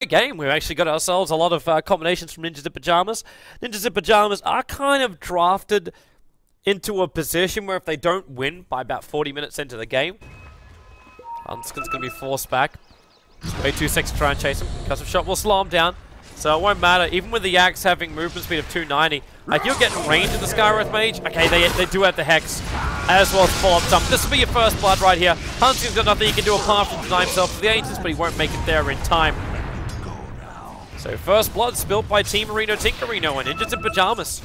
Game. We've actually got ourselves a lot of combinations from Ninjas in Pajamas. Ninjas in Pajamas are kind of drafted into a position where if they don't win by about 40 minutes into the game, Hunskin's going to be forced back. It's way too sexy to try and chase him. Custom shot will slow him down, so it won't matter. Even with the Axe having movement speed of 290, like you're getting range in the Skywrath Mage. Okay, they do have the Hex, as well as follow-up jump. This will be your first blood right here. Hunskin's got nothing he can do apart from deny himself to the Ancients, but he won't make it there in time. So first blood spilled by Team Marino Tinkerino and Ninjas in Pajamas.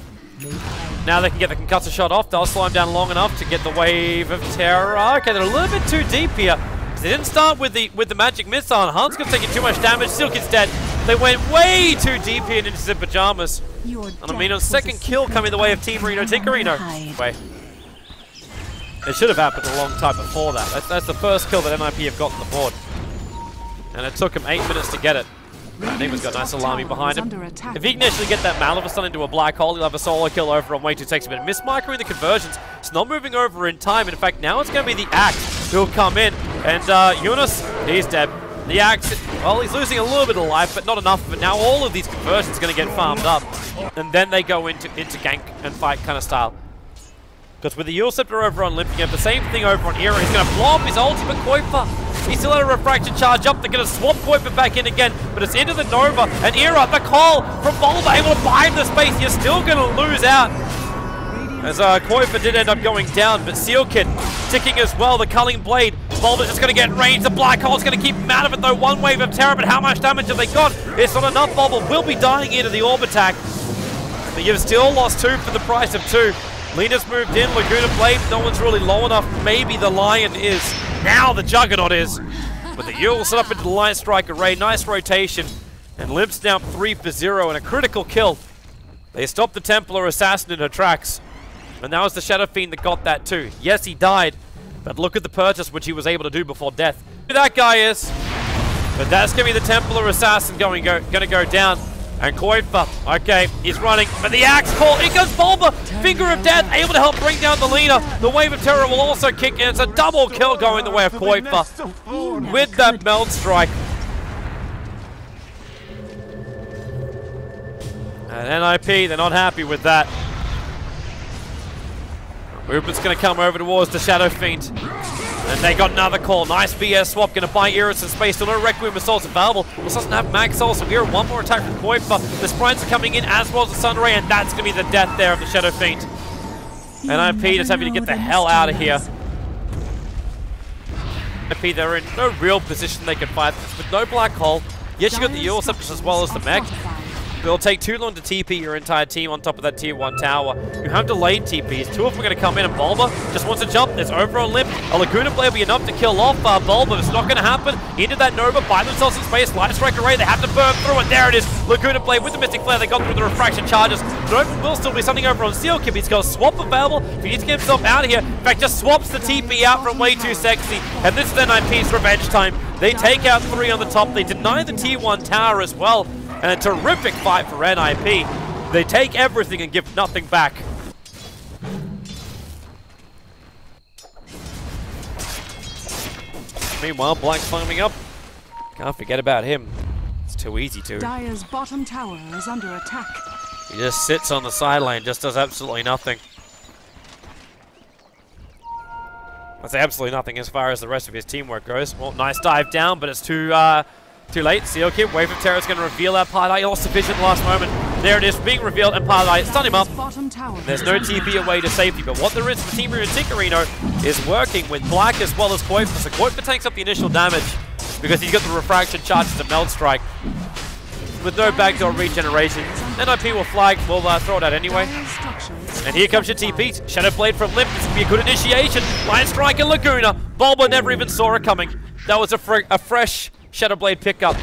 Now they can get the concussor shot off. They'll slow him down long enough to get the wave of terror. Okay, they're a little bit too deep here. They didn't start with the magic missile. Hunskin's taking too much damage. Silkid's dead. They went way too deep here in Ninjas in Pajamas. And Amino's second kill coming the way of Team Marino Tinkerino. Wait. It should have happened a long time before that. That's the first kill that NiP have got on the board. And it took him 8 minutes to get it. Neighbor's got a nice alarmy behind him. If he can actually get that Maleficent into a black hole, he'll have a solo kill over on way too sexy. But mismicroing the conversions, it's not moving over in time. In fact, now it's going to be the Axe who'll come in. And Yunus, he's dead. The Axe, well, he's losing a little bit of life, but not enough. But now all of these conversions are going to get farmed up. And then they go into gank and fight kind of style. Because with the Eul Scepter over on Limp, you have the same thing over on Era. He's going to blow up his ultimate Qualifier. He's still at a refraction charge up. They're going to swap Qualifier back in again, but it's into the Nova. And Era, the call from Bulba, able to buy the space. You're still going to lose out. As Qualifier did end up going down, but Sealkid ticking as well. The Culling Blade. Bulba's just going to get range. The Black Hole's going to keep him out of it though. One wave of terror, but how much damage have they got? It's not enough. Bulba will be dying into the orb attack. But you've still lost 2 for the price of 2. Lena's moved in, Laguna Blade, no one's really low enough. Maybe the Lion is. Now the Juggernaut is. But the Eul set up into the Lion Strike array, nice rotation. And Limp's down 3 for 0 and a critical kill. They stopped the Templar Assassin in her tracks. And that was the Shadow Fiend that got that too. Yes, he died, but look at the purchase which he was able to do before death. Who that guy is. But that's going to be the Templar Assassin going to go down. And Qualifier, okay, he's running, but the Axe call, here goes Bulba, Finger of Death, able to help bring down the Lena. The Wave of Terror will also kick in. It's a double kill going the way of Qualifier with that Meld Strike. And NiP, they're not happy with that. Movement's going to come over towards the Shadow Fiend. And they got another call. Nice BS swap. Going to buy Eris in space. Still no Requiem Assaults available. This doesn't have Max Soul. So here, one more attack from Qualifier. The Sprites are coming in as well as the Sun Ray. And that's going to be the death there of the Shadow Fiend. And NiP just having to get the hell out of here. NiP, they're in no real position they can fight this. With no Black Hole. Yes, you got the Eul Scepters as well as the mech. It'll take too long to TP your entire team on top of that tier 1 tower. You have delayed TPs. 2 of them are going to come in, and Bulba just wants to jump. There's over on Limp. A Laguna Blade will be enough to kill off Bulba. It's not going to happen. Into that Nova, by themselves in space. Light Strike Array, they have to burn through, and there it is. Laguna Blade with the Mystic Flare. They got through the refraction charges. Nova will still be something over on Sealkid. He's got a swap available. If he needs to get himself out of here, in fact, just swaps the TP out from way too sexy. And this is then NiP's revenge time. They take out 3 on the top. They deny the tier 1 tower as well. And a terrific fight for NiP. They take everything and give nothing back. Meanwhile, Black's climbing up. Can't forget about him. It's too easy to. Dire's bottom tower is under attack. He just sits on the sideline, just does absolutely nothing. I say absolutely nothing as far as the rest of his teamwork goes. Well, nice dive down, but it's too late. Sealkid, Wave of Terror is going to reveal that Pardai. He lost the vision last moment. There it is, being revealed, and Pardai stun him up. There's no TP away to safety, but what there is for Team Marino Tinkerino is working with Black as well as Qualifier. So Qualifier takes up the initial damage because he's got the refraction charges to Meld Strike. With no backdoor regeneration, NiP will flag, we'll throw it out anyway. And here comes your TPs. Shadow Blade from Limp, this will be a good initiation. Lion Strike and Laguna. Bulba never even saw it coming. That was a fresh Shadow Blade pickup.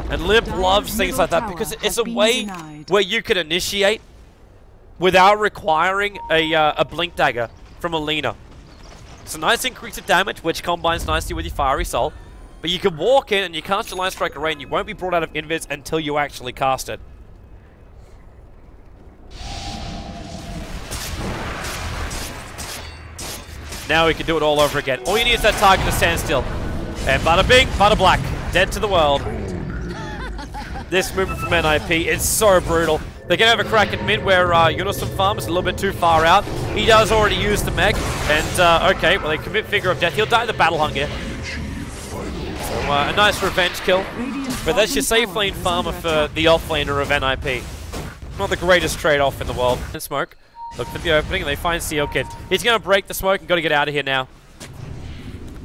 And Limp loves things like that because it's a way where you can initiate without requiring a Blink Dagger from Alina. It's a nice increase of damage, which combines nicely with your Fiery Soul. But you can walk in and you cast your Lion Strike Array and you won't be brought out of invis until you actually cast it. Now we can do it all over again. All you need is that target to stand still. And bada bing, bada black. Dead to the world. this movement from NiP. It's so brutal. They're going to have a crack at mid where Unison Farm is a little bit too far out. He does already use the mech. And, okay, well, they commit Figure of Death. He'll die the Battle Hunger. So, a nice revenge kill. But that's your safe lane farmer for the offlaner of NiP. Not the greatest trade-off in the world. And smoke. Look for the opening, and they find Seal Kid. He's going to break the smoke and got to get out of here now.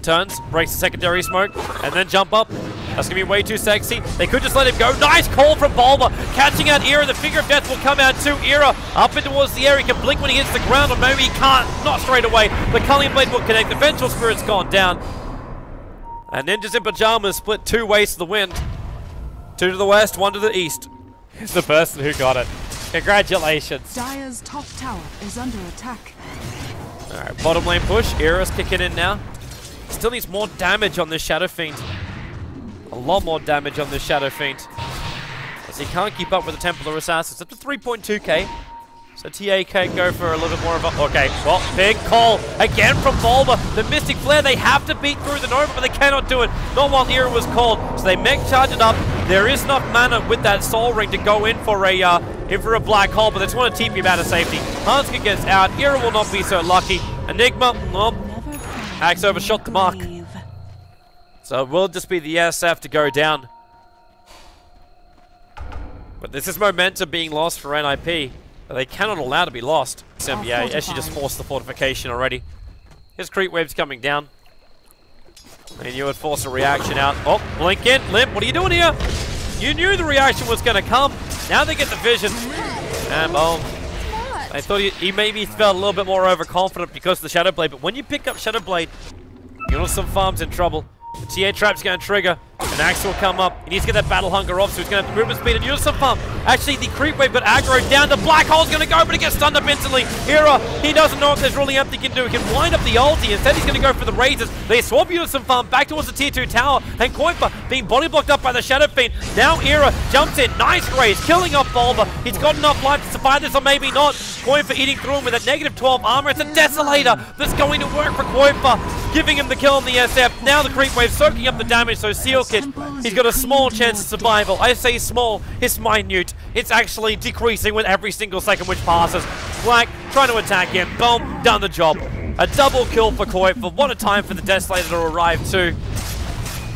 Turns, breaks the secondary smoke, and then jump up. That's going to be way too sexy. They could just let him go. Nice call from Bulba. Catching out Era. The Figure of Death will come out too. Era up in towards the air. He can blink when he hits the ground, or maybe he can't. Not straight away. The Culling Blade will connect. The Vengeful Spirit's gone down. And Ninjas in Pajamas split 2 ways to the wind. 2 to the west, 1 to the east. He's the person who got it. Congratulations. Dire's top tower is under attack. Alright, bottom lane push. Era's kicking in now. Still needs more damage on this Shadow Fiend. A lot more damage on this Shadow Fiend. As he can't keep up with the Templar Assassins. Up to 3.2k. So TA can go for a little bit more of a... Okay, well, big call again from Bulba. The Mystic Flare, they have to beat through the Nova, but they cannot do it. Not while Era was called. So they mech charge it up. There is enough mana with that Soul Ring to go in for a black hole, but they just want to TP him out of safety. Hanska gets out. Era will not be so lucky. Enigma, nope. Axe overshot the mark. So it will just be the SF to go down. But this is momentum being lost for NiP. But they cannot allow to be lost. SMBA actually just forced the fortification already. His creep wave's coming down. And you would force a reaction out. Oh, blink in. Limp, what are you doing here? You knew the reaction was going to come. Now they get the vision. And boom. I thought he maybe felt a little bit more overconfident because of the Shadow Blade. But when you pick up Shadow Blade, Unison Farm's in trouble. The TA trap's going to trigger. An axe will come up. He needs to get that Battle Hunger off, so he's going to have the movement speed and Unison Farm. Actually, the creep wave got aggroed down. The Black Hole's going to go, but he gets stunned up instantly. Era, he doesn't know if there's really anything he can do. He can wind up the ulti. Instead, he's going to go for the razors. They swap Unison Farm back towards the tier 2 tower. And Kuiper being body blocked up by the Shadow Fiend. Now Era jumps in. Nice raise, killing off Bulba. He's got enough life to survive this, or maybe not. Kuiper eating through him with a negative 12 armor. It's a Desolator that's going to work for Kuiper, giving him the kill on the SF. Now the creep wave soaking up the damage, so Seal Kid, he's got a small chance of survival. I say small, it's minute. It's actually decreasing with every single second which passes. Black trying to attack him. Boom, done the job. A double kill for Kuiper. What a time for the Desolator to arrive too.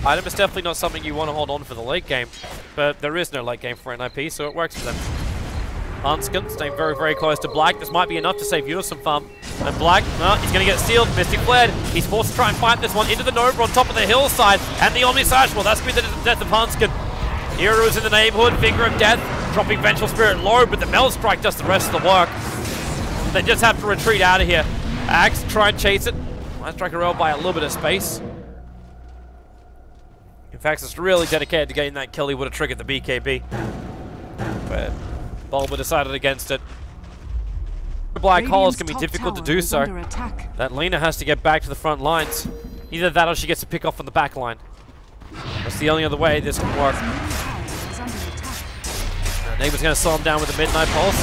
Item is definitely not something you want to hold on for the late game, but there is no late game for NiP, so it works for them. Hanskin staying very, very close to Black. This might be enough to save Unison Farm. And Black, no, he's going to get sealed. Mystic Fled. He's forced to try and fight this one into the Nova on top of the hillside. And the Omnisash, well, that's going to be the death of Hanskin. Hero is in the neighborhood. Figure of Death. Dropping Vengeful Spirit low, but the Mel Strike does the rest of the work. They just have to retreat out of here. Axe, try and chase it. Might strike a rail by a little bit of space. In fact, it's really dedicated to getting that kill. He would have triggered the BKB. But Bulba decided against it. Black holes can be difficult to do so. That Lena has to get back to the front lines. Either that or she gets to pick off on the back line. That's the only other way this can work. Neighbor's going to slow him down with a Midnight Pulse.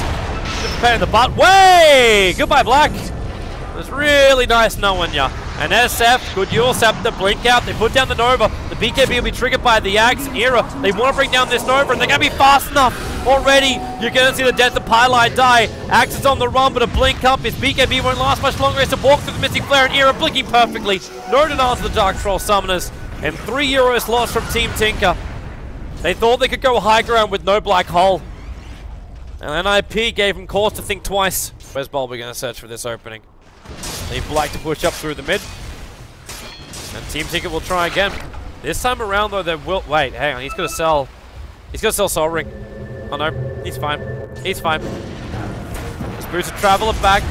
Preparing the butt. Way! Goodbye, Black. It was really nice knowing ya. And SF, good Yule Scepter, blink out. They put down the Nova. The BKB will be triggered by the Axe and Era. They want to bring down this Nova, and they're going to be fast enough. Already, you're going to see the death of Pylite die. Axe is on the run, but a blink up. His BKB won't last much longer. He has to walk through the Mystic Flare, and Era blinking perfectly. No denial to the Dark Troll Summoners. And 3 euros lost from Team Tinker. They thought they could go high ground with no Black Hole. And NiP gave him cause to think twice. Where's Bulba going to search for this opening? Leave Black to push up through the mid. And Team Tinker will try again. This time around, though, they will... Wait, hang on. He's going to sell... He's going to sell Soul Ring. Oh, no. He's fine. He's fine. Just boots a Traveler back.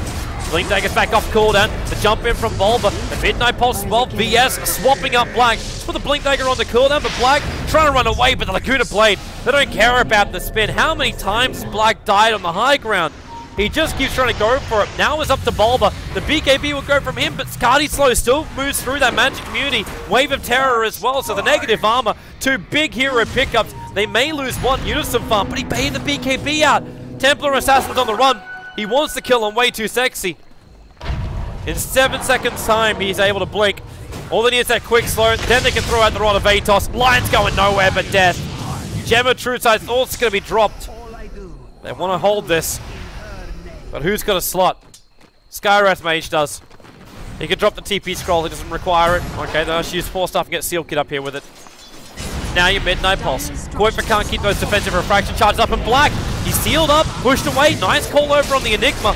Blink Dagger's back off cooldown. The jump in from Bulba. The Midnight Pulse 12 BS swapping up Black. Just put the Blink Dagger on the cooldown, but Black trying to run away, but the Laguna Blade, they don't care about the spin. How many times has Black died on the high ground? He just keeps trying to go for it. Now it's up to Bulba. The BKB will go from him, but Skadi Slow still moves through that Magic Community. Wave of Terror as well, so the negative armor. 2 big hero pickups. They may lose 1 Unison Farm, but he baited the BKB out. Templar Assassin's on the run. He wants to kill him way too sexy. In 7 seconds time, he's able to blink. All they need is that quick slow, then they can throw out the Rod of Atos. Lion's going nowhere but death. Gemma True Sight also going to be dropped. They want to hold this. But who's got a slot? Skywrath Mage does. He can drop the TP scroll, he doesn't require it. Okay, then she's forced off and get Seal Kid up here with it. Now your Midnight Pulse. Qualifier can't keep those defensive refraction charges up in black. He's sealed up, pushed away. Nice call over on the Enigma.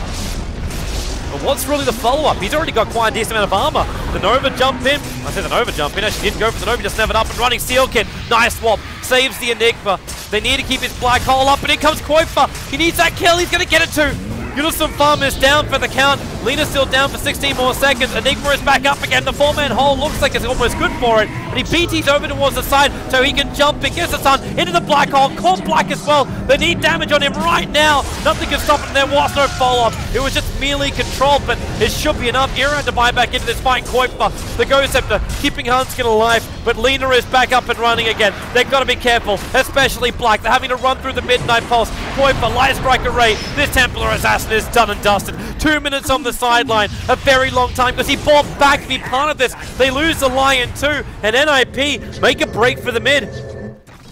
But what's really the follow-up? He's already got quite a decent amount of armor. The Nova jump in. I said the Nova jump in. Actually didn't go for the Nova, just never up and running. Seal Kid. Nice swap. Saves the Enigma. They need to keep his black hole up, and in comes Qualifier. He needs that kill. He's going to get it too. Unison Farm is down for the count. Lena's still down for 16 more seconds. Enigma is back up again. The 4-man hole looks like it's almost good for it. But he BTs over towards the side so he can jump in. Gets the sun into the black hole. Caught black as well. They need damage on him right now. Nothing can stop it. There was no follow-up. It was just melee control, but it should be enough. Era had to buy back into this fight. Qualifier, the Ghost Scepter, keeping Hanskin alive. But Lena is back up and running again. They've got to be careful, especially black. They're having to run through the Midnight Pulse. Qualifier, Light Strike Array. This Templar Assassin is done and dusted. 2 minutes on the sideline. A very long time because he fought back to be part of this. They lose the Lion too. And NiP make a break for the mid.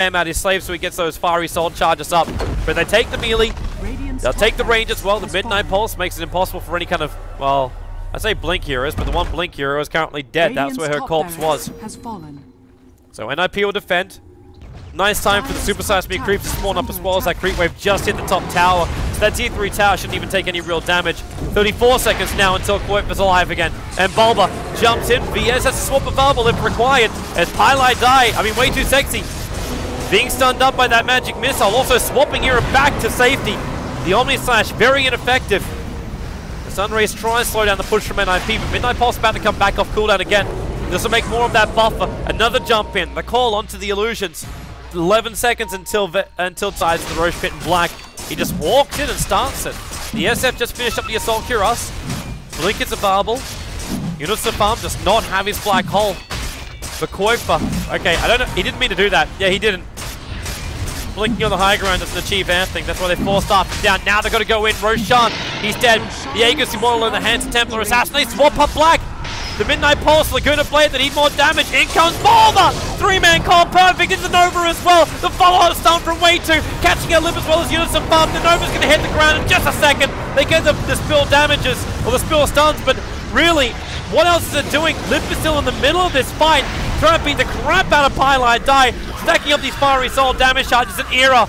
And out his slave so he gets those fiery soul charges up. But they take the melee. They'll take the range as well. The Midnight Pulse makes it impossible for any kind of, well, I say blink heroes, but the one blink hero is currently dead. That's where her corpse was. So NiP will defend. Nice time for the supersized me creep to spawn up as well as that creep wave just hit the top tower. So that T3 tower shouldn't even take any real damage. 34 seconds now until Qualifier is alive again. And Bulba jumps in. VS has to swap available if required. As Pylai way too sexy. Being stunned up by that magic missile. Also swapping Era back to safety. The Omni Slash very ineffective. The Sunrays try and slow down the push from NiP, but Midnight Pulse about to come back off cooldown again. This will make more of that buffer. Another jump in. The call onto the illusions. 11 seconds until sides the Roche Pit in black. He just walks in and starts it. The SF just finished up the Assault Cuirass. Blink is available. Unison Farm does not have his black hole. For Qualifier. Okay, I don't know. He didn't mean to do that. Yeah, he didn't. Blinking on the high ground doesn't achieve anything. That's why they forced Arthur down. Now they've got to go in. Roshan, he's dead. The Aegis Immortal in the hands of Templar Assassin. They swap up black. The Midnight Pulse, Laguna Blade, they need more damage. In comes Bulba! 3-man call, perfect. It's the Nova as well. The follow-up stun from Way 2, catching a lip as well as Unison Farm. The Nova's going to hit the ground in just a second. They get the spill damages, or the spill stuns, but really, what else is it doing? Lip is still in the middle of this fight, trying to beat the crap out of Pylai Die, stacking up these fiery soul damage charges in Era.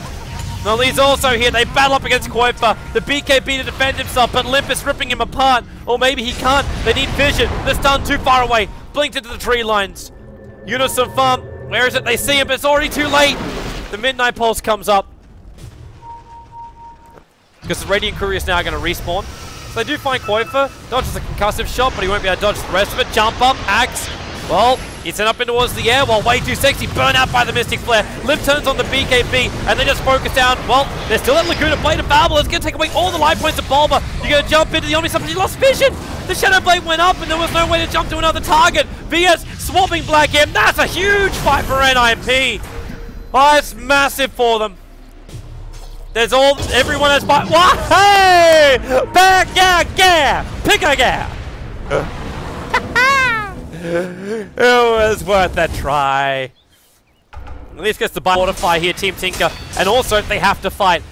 Nali's also here. They battle up against Qualifier. The BKB to defend himself, but Limp is ripping him apart. Or maybe he can't. They need vision. The stun too far away. Blinked into the tree lines. Unison Farm. Where is it? They see him, but it's already too late. The Midnight Pulse comes up. Because the Radiant Courier is now going to respawn. So they do find Qualifier. Dodges a concussive shot, but he won't be able to dodge the rest of it. Jump up. Axe. Well, he's sent up in towards the air while Way Too Sexy burn out by the Mystic Flare. Lip turns on the BKB and they just focus down. Well, there's still that Laguna Blade available. It's going to take away all the life points of Bulba. You're going to jump into the Omni Something. He lost vision. The Shadow Blade went up and there was no way to jump to another target. VS swapping Black M. That's a huge fight for NiP. Oh, it's massive for them. There's everyone has fight. What? Hey! Back, yeah! Pick a yeah! It was worth a try. At least gets the Qualifier here, Team Tinker. And also, if they have to fight,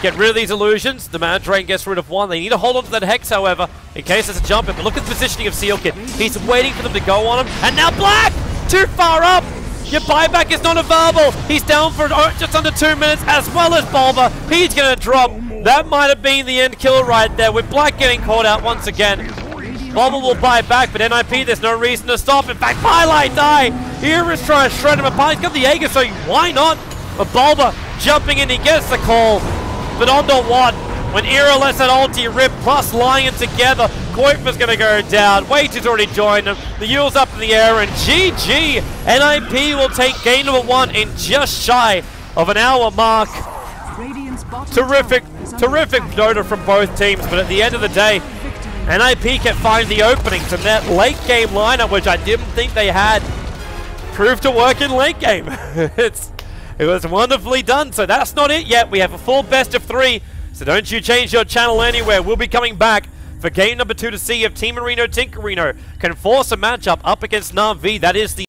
get rid of these illusions. The Mana Drain gets rid of one. They need to hold on to that Hex, however, in case there's a jump in. But look at the positioning of Seal Kid. He's waiting for them to go on him. And now Black! Too far up! Your buyback is not available. He's down for just under 2 minutes, as well as Bulba. He's going to drop. That might have been the end kill right there, with Black getting caught out once again. Bulba will buy back, but NiP, there's no reason to stop. In fact, Pylai Die. Here is trying to shred him apart. He's got the Aegis, so why not? But Bulba jumping in, he gets the call. But onto what? When Era lets that ulti rip, plus Lion together, Qualifier's going to go down. Waitu's already joined him. The Yule's up in the air, and GG! NiP will take game number 1 in just shy of an hour mark. Terrific Dota from both teams, but at the end of the day, NiP kept finding the openings, and that late game lineup, which I didn't think they had, proved to work in late game. It was wonderfully done. So that's not it yet. We have a full best of 3. So don't you change your channel anywhere. We'll be coming back for game number 2 to see if Team Marino Tinkerino can force a matchup up against Na'Vi. That is the